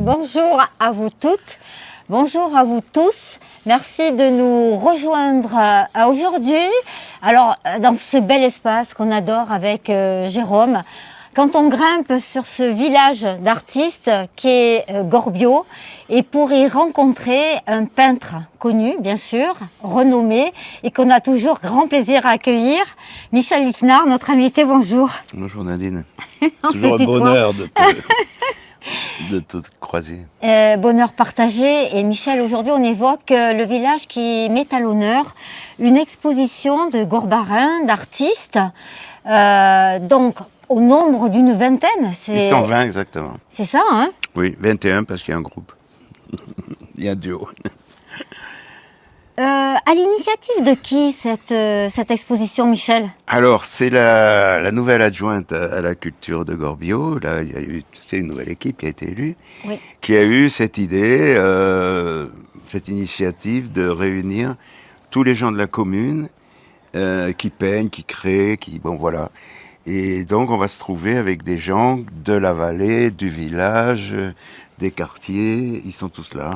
Bonjour à vous toutes, bonjour à vous tous. Merci de nous rejoindre aujourd'hui. Alors, dans ce bel espace qu'on adore avec Jérôme, quand on grimpe sur ce village d'artistes qui est Gorbio, et pour y rencontrer un peintre connu, bien sûr, renommé, et qu'on a toujours grand plaisir à accueillir, Michel Lisnard, notre invité, bonjour. Bonjour Nadine. On Toujours se un tutoie. bonheur de te croiser. Bonheur partagé. Et Michel, aujourd'hui, on évoque le village qui met à l'honneur une exposition de Gorbarin, d'artistes. Donc, au nombre d'une vingtaine. Ils sont 20 exactement. C'est ça, hein? Oui, 21 parce qu'il y a un groupe. Il y a un duo. À l'initiative de qui cette exposition, Michel? Alors, c'est la nouvelle adjointe à la culture de Gorbio. Là, il y a eu une nouvelle équipe qui a été élue, Oui. qui a eu cette idée, cette initiative de réunir tous les gens de la commune qui peignent, qui créent, bon voilà. Et donc, on va se trouver avec des gens de la vallée, du village, des quartiers. Ils sont tous là.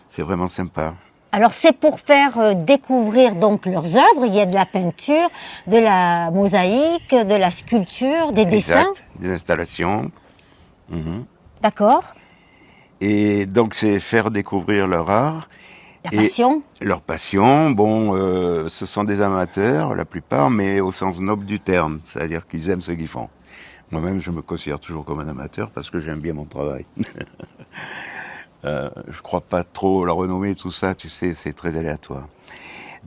C'est vraiment sympa. Alors, c'est pour faire découvrir donc leurs œuvres. Il y a de la peinture, de la mosaïque, de la sculpture, des dessins. Exact. Des installations. Mhm. D'accord. Et donc, c'est faire découvrir leur art. La passion. Leur passion, bon, ce sont des amateurs, la plupart, mais au sens noble du terme, c'est-à-dire qu'ils aiment ce qu'ils font. Moi-même, je me considère toujours comme un amateur parce que j'aime bien mon travail. Je crois pas trop la renommée, tout ça, tu sais, c'est très aléatoire.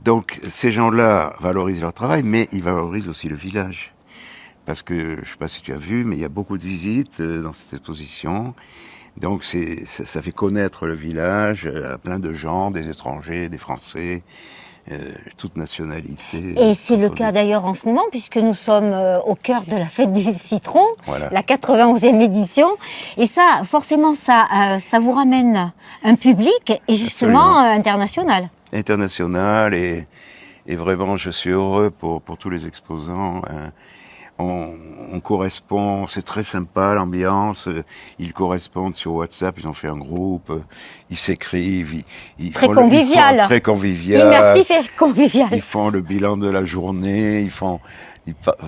Donc, ces gens-là valorisent leur travail, mais ils valorisent aussi le village. Parce que, je sais pas si tu as vu, mais il y a beaucoup de visites dans cette exposition. Donc ça fait connaître le village à plein de gens, des étrangers, des Français, toutes nationalités. Et c'est le cas d'ailleurs en ce moment, puisque nous sommes au cœur de la fête du citron, Voilà. la 91e édition. Et ça, forcément, ça vous ramène un public, et justement international. International, et vraiment, je suis heureux pour tous les exposants. On correspond, c'est très sympa l'ambiance, ils correspondent sur WhatsApp, ils ont fait un groupe, ils s'écrivent, ils Très font convivial. très convivial. Immersif et convivial. Ils font le bilan de la journée,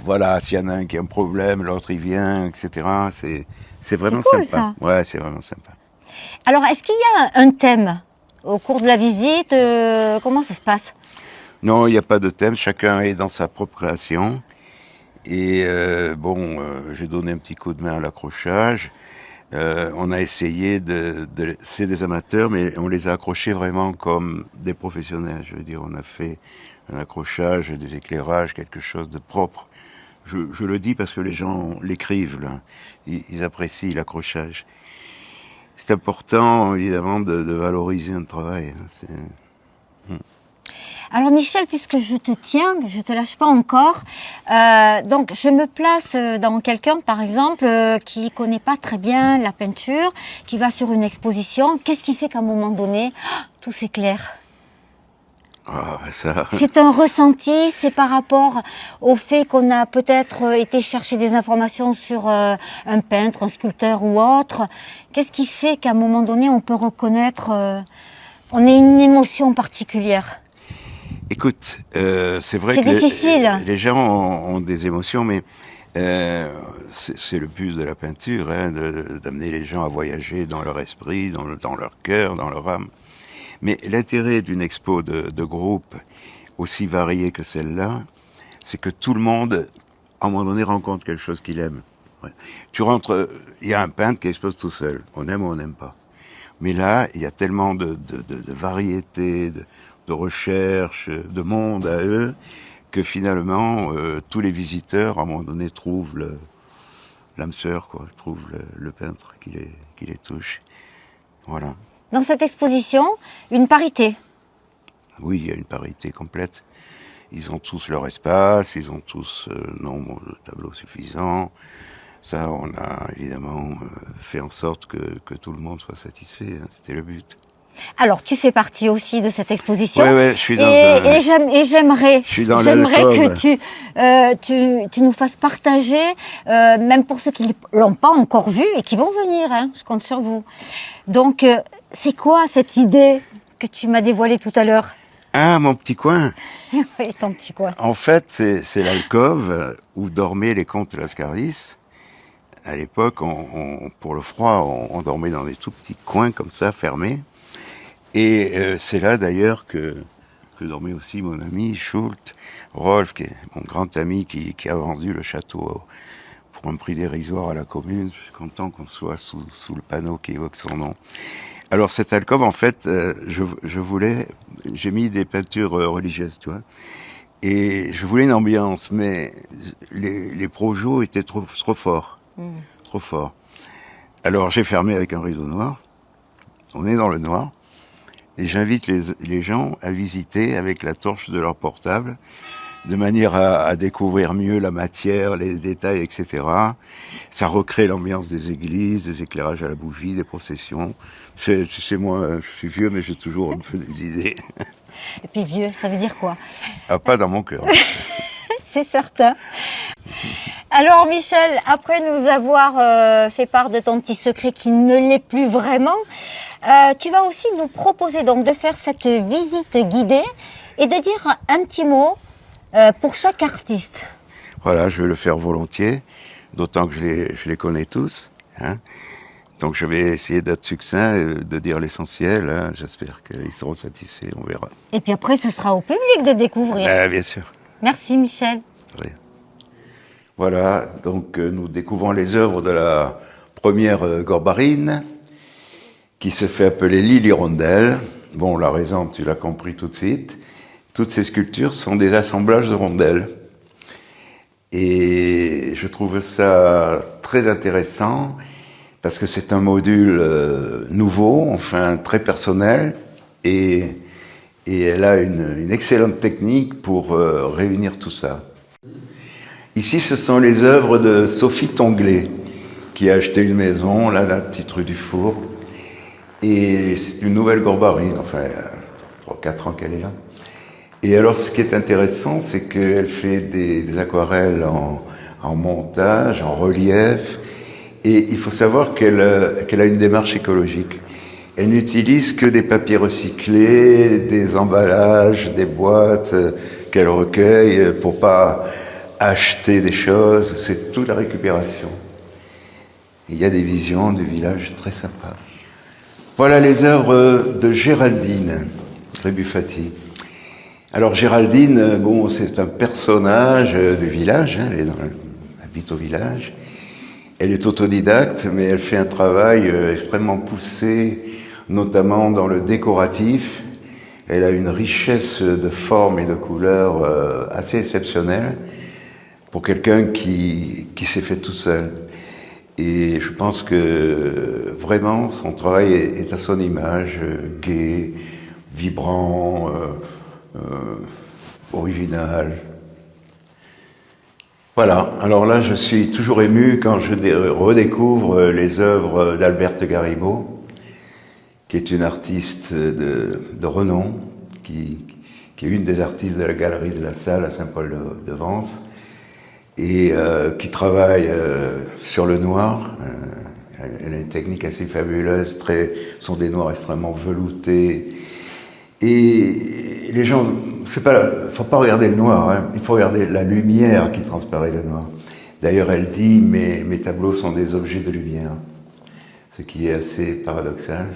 voilà, s'il y en a un qui a un problème, l'autre il vient, etc. C'est vraiment C'est cool, sympa. ça. Ouais, c'est vraiment sympa. Alors, est-ce qu'il y a un thème au cours de la visite? Comment ça se passe? Non, il n'y a pas de thème, chacun est dans sa propre création. Et j'ai donné un petit coup de main à l'accrochage. On a essayé c'est des amateurs, mais on les a accrochés vraiment comme des professionnels. Je veux dire, on a fait un accrochage, des éclairages, quelque chose de propre. Je le dis parce que les gens l'écrivent, là. Ils apprécient l'accrochage. C'est important, évidemment, de valoriser un travail. Alors Michel, puisque je te tiens, je te lâche pas encore, donc je me place dans quelqu'un par exemple qui connaît pas très bien la peinture, qui va sur une exposition. Qu'est-ce qui fait qu'à un moment donné, tout s'éclaire? Ah, ça. C'est un ressenti, c'est par rapport au fait qu'on a peut-être été chercher des informations sur un peintre, un sculpteur ou autre. Qu'est-ce qui fait qu'à un moment donné on peut reconnaître, on a une émotion particulière? Écoute, c'est vrai C'est que difficile. les gens ont des émotions, mais c'est le but de la peinture, hein, d'amener les gens à voyager dans leur esprit, dans leur cœur, dans leur âme. Mais l'intérêt d'une expo de groupe aussi variée que celle-là, c'est que tout le monde, à un moment donné, rencontre quelque chose qu'il aime. Ouais. Tu rentres, il y a un peintre qui expose tout seul. On aime ou on n'aime pas. Mais là, il y a tellement de variétés, de recherche, de monde à eux, que finalement, tous les visiteurs, à un moment donné, trouvent l'âme sœur, quoi, trouvent le peintre qui les touche. Voilà. Dans cette exposition, une parité. Oui, il y a une parité complète. Ils ont tous leur espace, ils ont tous nombre de tableaux suffisant. Ça, on a évidemment fait en sorte que tout le monde soit satisfait. Hein. C'était le but. Alors, tu fais partie aussi de cette exposition. Oui, je suis dans j'aimerais que tu nous fasses partager, même pour ceux qui ne l'ont pas encore vu et qui vont venir, hein, je compte sur vous. Donc, c'est quoi cette idée que tu m'as dévoilée tout à l'heure? Ah, mon petit coin. Oui, ton petit coin. En fait, c'est l'alcôve où dormaient les comtes de Lascaris. À l'époque, pour le froid, on dormait dans des tout petits coins comme ça, fermés. Et c'est là d'ailleurs que dormait aussi mon ami Schult, Rolf, qui est mon grand ami qui a vendu le château pour un prix dérisoire à la commune. Je suis content qu'on soit sous le panneau qui évoque son nom. Alors cette alcôve, en fait, j'ai mis des peintures religieuses, tu vois. Et je voulais une ambiance, mais les projos étaient trop forts. Trop forts. Alors j'ai fermé avec un rideau noir. On est dans le noir. Et j'invite les gens à visiter avec la torche de leur portable, de manière à découvrir mieux la matière, les détails, etc. Ça recrée l'ambiance des églises, des éclairages à la bougie, des processions. Tu sais, moi, je suis vieux, mais j'ai toujours un peu des idées. Et puis vieux, ça veut dire quoi? Ah, pas dans mon cœur. C'est certain. Alors Michel, après nous avoir fait part de ton petit secret qui ne l'est plus vraiment, tu vas aussi nous proposer donc de faire cette visite guidée et de dire un petit mot pour chaque artiste. Voilà, je vais le faire volontiers, d'autant que je les connais tous. Hein. Donc je vais essayer d'être succinct et de dire l'essentiel. Hein. J'espère qu'ils seront satisfaits, on verra. Et puis après, ce sera au public de découvrir. Bien sûr. Merci Michel. Oui. Voilà, donc nous découvrons les œuvres de la première gorbarine, qui se fait appeler Lille-Hirondelle. Bon, la raison, tu l'as compris tout de suite. Toutes ces sculptures sont des assemblages de rondelles. Et je trouve ça très intéressant, parce que c'est un module nouveau, enfin très personnel, et elle a une excellente technique pour réunir tout ça. Ici, ce sont les œuvres de Sophie Tonglet, qui a acheté une maison, là, dans la petite rue du Four. Et c'est une nouvelle gorbarine, enfin, 3-4 ans qu'elle est là. Et alors, ce qui est intéressant, c'est qu'elle fait des aquarelles en montage, en relief. Et il faut savoir qu'elle a une démarche écologique. Elle n'utilise que des papiers recyclés, des emballages, des boîtes qu'elle recueille pour pas acheter des choses. C'est toute la récupération. Et il y a des visions du village très sympas. Voilà les œuvres de Géraldine Rebuffati. Alors Géraldine, bon, c'est un personnage du village, hein, elle habite au village. Elle est autodidacte, mais elle fait un travail extrêmement poussé, notamment dans le décoratif. Elle a une richesse de formes et de couleurs assez exceptionnelle pour quelqu'un qui s'est fait tout seul. Et je pense que vraiment son travail est à son image, gai, vibrant, original. Voilà, alors là je suis toujours ému quand je redécouvre les œuvres d'Alberthe Garibaud, qui est une artiste de renom, qui est une des artistes de la Galerie de la Salle à Saint-Paul-de-Vence, et qui travaille sur le noir. Elle a une technique assez fabuleuse, sont des noirs extrêmement veloutés. Et les gens, faut pas regarder le noir, hein, il faut regarder la lumière qui transparaît le noir. D'ailleurs, elle dit, mes tableaux sont des objets de lumière, ce qui est assez paradoxal.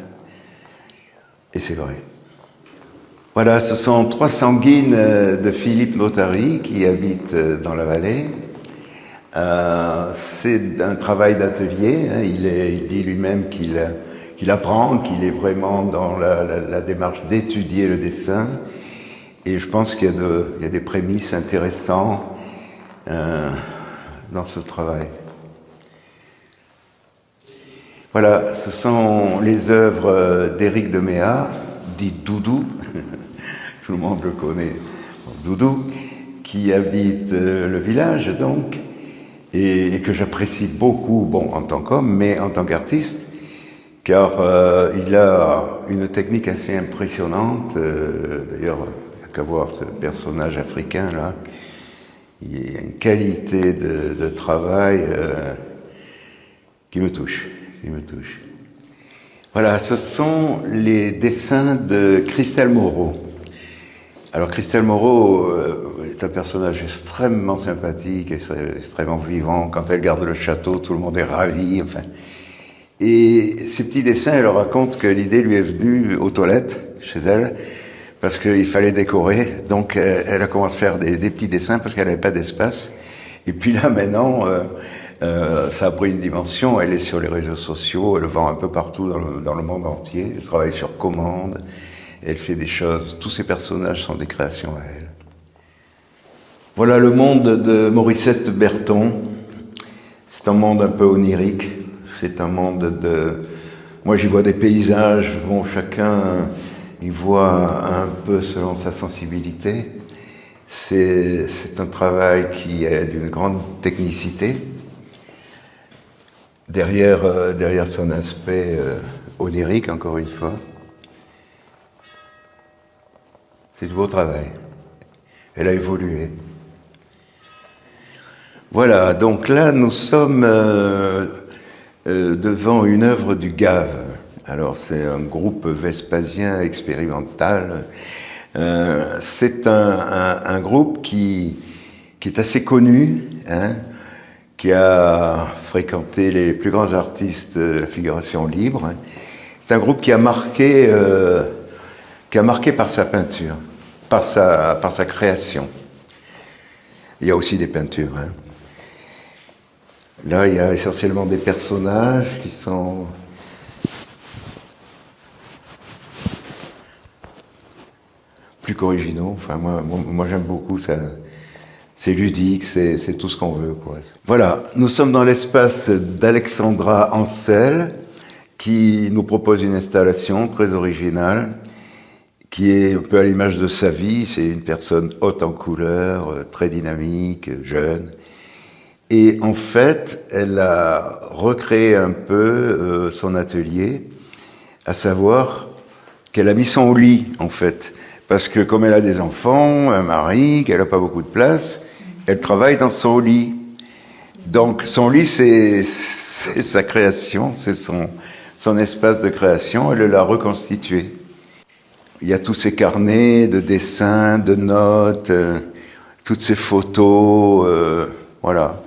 Et c'est vrai. Voilà, ce sont 3 sanguines de Philippe Notary qui habitent dans la vallée. C'est un travail d'atelier, hein. Il dit lui-même qu'il apprend, qu'il est vraiment dans la démarche d'étudier le dessin. Et je pense qu'il y a des prémices intéressantes dans ce travail. Voilà, ce sont les œuvres d'Éric de Méa, dit Doudou, tout le monde le connaît, Doudou, qui habite le village donc, et que j'apprécie beaucoup, bon, en tant qu'homme, mais en tant qu'artiste, car il a une technique assez impressionnante. D'ailleurs, il n'y a qu'à voir ce personnage africain là. Il y a une qualité de travail qui me touche, qui me touche. Voilà, ce sont les dessins de Christelle Moreau. Alors Christelle Moreau est un personnage extrêmement sympathique, extrêmement vivant. Quand elle garde le château, tout le monde est ravi. Enfin. Et ces petits dessins, elle raconte que l'idée lui est venue aux toilettes, chez elle, parce qu'il fallait décorer. Donc elle a commencé à faire des petits dessins parce qu'elle n'avait pas d'espace. Et puis là maintenant, ça a pris une dimension. Elle est sur les réseaux sociaux, elle vend un peu partout dans le monde entier. Elle travaille sur commande. Elle fait des choses, tous ces personnages sont des créations à elle. Voilà le monde de Morissette Berton. C'est un monde un peu onirique. C'est un monde de... Moi j'y vois des paysages, bon, chacun y voit un peu selon sa sensibilité. C'est un travail qui est d'une grande technicité. Derrière son aspect onirique, encore une fois. C'est du beau travail. Elle a évolué. Voilà, donc là, nous sommes devant une œuvre du Gave. Alors, c'est un groupe vespasien expérimental. C'est un groupe qui est assez connu, hein, qui a fréquenté les plus grands artistes de la figuration libre. C'est un groupe qui a marqué par sa peinture. Par sa création. Il y a aussi des peintures. Hein. Là, il y a essentiellement des personnages qui sont plus qu'originaux. Enfin, moi j'aime beaucoup ça. C'est ludique, c'est tout ce qu'on veut, quoi. Voilà, nous sommes dans l'espace d'Alexandra Ansel, qui nous propose une installation très originale, qui est un peu à l'image de sa vie. C'est une personne haute en couleurs, très dynamique, jeune. Et en fait, elle a recréé un peu son atelier, à savoir qu'elle a mis son lit, en fait. Parce que comme elle a des enfants, un mari, qu'elle n'a pas beaucoup de place, elle travaille dans son lit. Donc son lit, c'est sa création, c'est son espace de création, elle l'a reconstitué. Il y a tous ces carnets de dessins, de notes, toutes ces photos, voilà.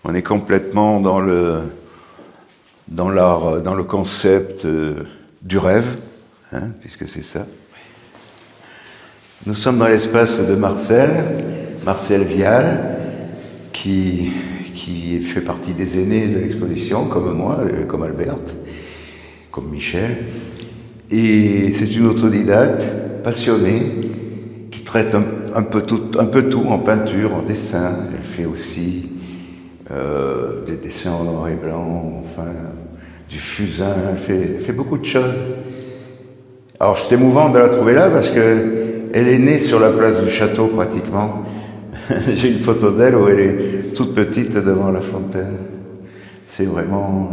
On est complètement dans l'art, dans le concept du rêve, hein, puisque c'est ça. Nous sommes dans l'espace de Marcel Vial, qui fait partie des aînés de l'exposition, comme moi, comme Albert, comme Michel. Et c'est une autodidacte passionnée qui traite un peu tout en peinture, en dessin. Elle fait aussi des dessins en noir et blanc, enfin, du fusain. Elle fait beaucoup de choses. Alors c'est émouvant de la trouver là parce que elle est née sur la place du château pratiquement. J'ai une photo d'elle où elle est toute petite devant la fontaine. C'est vraiment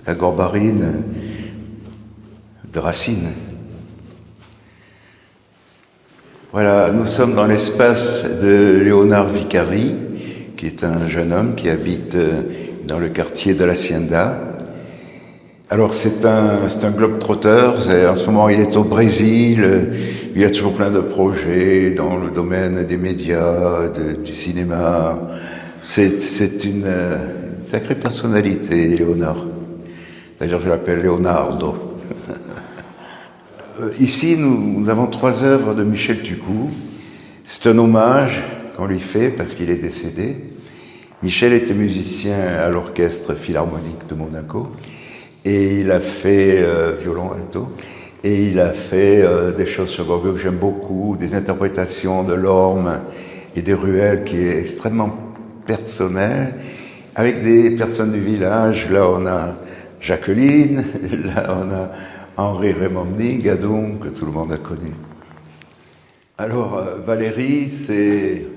la gorbarine de Racine. Voilà, nous sommes dans l'espace de Léonard Vicari, qui est un jeune homme qui habite dans le quartier de l'Hacienda. Alors c'est un globe-trotteur, en ce moment il est au Brésil, il a toujours plein de projets dans le domaine des médias, du cinéma. C'est une sacrée personnalité, Léonard. D'ailleurs je l'appelle Leonardo. Ici nous avons 3 œuvres de Michel Tucou. C'est un hommage qu'on lui fait parce qu'il est décédé. Michel était musicien à l'orchestre philharmonique de Monaco. Et il a fait violon alto, et il a fait des choses sur Gogol que j'aime beaucoup, des interprétations de l'orme et des ruelles qui est extrêmement personnel, avec des personnes du village. Là on a Jacqueline, là on a Henri Raimondi, Gadon, que tout le monde a connu. Alors Valérie, c'est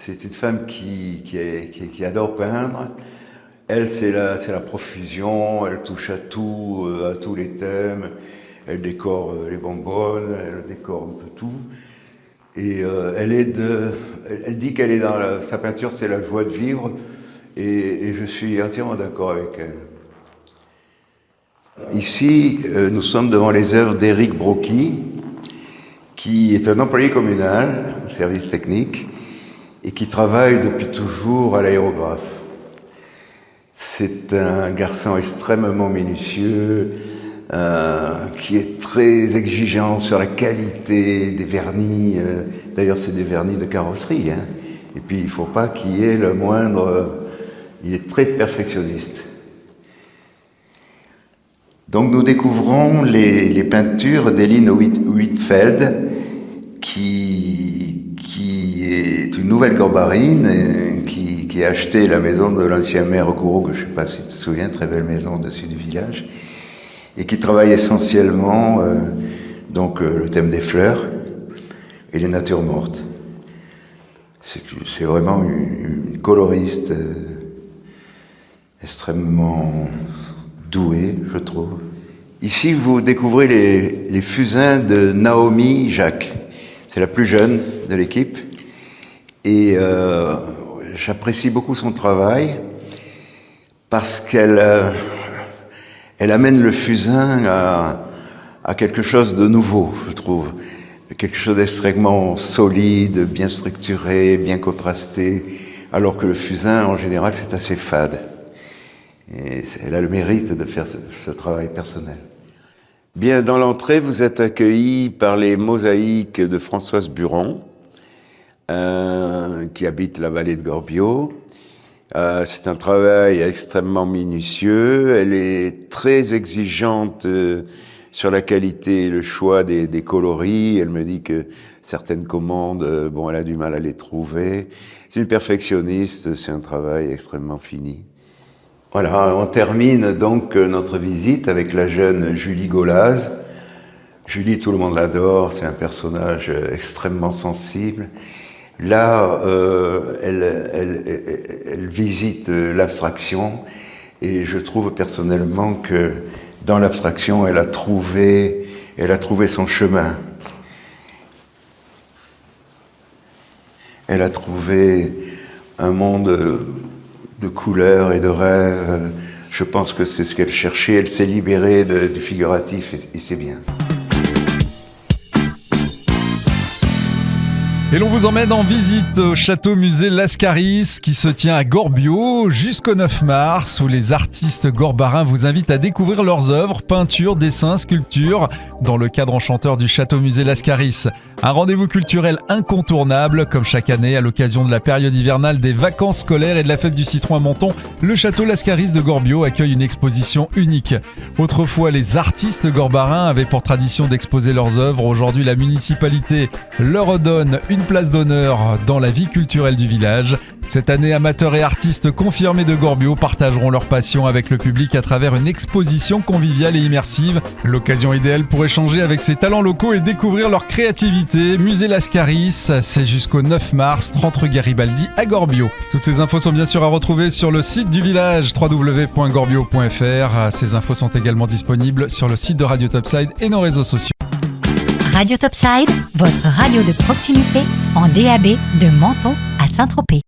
une femme qui adore peindre. Elle, c'est la profusion, elle touche à tout, à tous les thèmes. Elle décore les bonbonnes, elle décore un peu tout. Et elle dit qu'elle est sa peinture, c'est la joie de vivre. Et je suis entièrement d'accord avec elle. Ici, nous sommes devant les œuvres d'Éric Brocchi, qui est un employé communal, service technique, et qui travaille depuis toujours à l'aérographe. C'est un garçon extrêmement minutieux, qui est très exigeant sur la qualité des vernis. D'ailleurs, c'est des vernis de carrosserie. Hein. Et puis, il ne faut pas qu'il y ait le moindre... il est très perfectionniste. Donc, nous découvrons les peintures d'Eline Huitfeldt, qui est une nouvelle gorbarine, qui a acheté la maison de l'ancien maire Kourou, je ne sais pas si tu te souviens, très belle maison au-dessus du village, et qui travaille essentiellement le thème des fleurs et les natures mortes. C'est vraiment une coloriste extrêmement douée, je trouve. Ici, vous découvrez les fusains de Naomi Jacques. C'est la plus jeune de l'équipe. Et j'apprécie beaucoup son travail parce qu'elle amène le fusain à quelque chose de nouveau, je trouve. Quelque chose d'extrêmement solide, bien structuré, bien contrasté, alors que le fusain, en général, c'est assez fade. Et elle a le mérite de faire ce travail personnel. Bien, dans l'entrée, vous êtes accueillis par les mosaïques de Françoise Buron, qui habite la vallée de Gorbio. C'est un travail extrêmement minutieux. Elle est très exigeante sur la qualité et le choix des coloris. Elle me dit que certaines commandes, elle a du mal à les trouver. C'est une perfectionniste, c'est un travail extrêmement fini. Voilà, on termine donc notre visite avec la jeune Julie Golaz. Julie, tout le monde l'adore, c'est un personnage extrêmement sensible. Là, elle visite l'abstraction et je trouve personnellement que dans l'abstraction, elle a trouvé son chemin. Elle a trouvé un monde de couleurs et de rêves. Je pense que c'est ce qu'elle cherchait. Elle s'est libérée du figuratif et c'est bien. Et l'on vous emmène en visite au château-musée Lascaris qui se tient à Gorbio jusqu'au 9 mars où les artistes gorbarins vous invitent à découvrir leurs œuvres, peintures, dessins, sculptures dans le cadre enchanteur du château-musée Lascaris. Un rendez-vous culturel incontournable comme chaque année à l'occasion de la période hivernale des vacances scolaires et de la fête du citron à Menton. Le château Lascaris de Gorbio accueille une exposition unique. Autrefois, les artistes gorbarins avaient pour tradition d'exposer leurs œuvres. Aujourd'hui, la municipalité leur donne une place d'honneur dans la vie culturelle du village. Cette année, amateurs et artistes confirmés de Gorbio partageront leur passion avec le public à travers une exposition conviviale et immersive. L'occasion idéale pour échanger avec ces talents locaux et découvrir leur créativité. Musée Lascaris, c'est jusqu'au 9 mars, 30 rue Garibaldi à Gorbio. Toutes ces infos sont bien sûr à retrouver sur le site du village, www.gorbio.fr. Ces infos sont également disponibles sur le site de Radio Topside et nos réseaux sociaux. Radio Topside, votre radio de proximité en DAB de Menton à Saint-Tropez.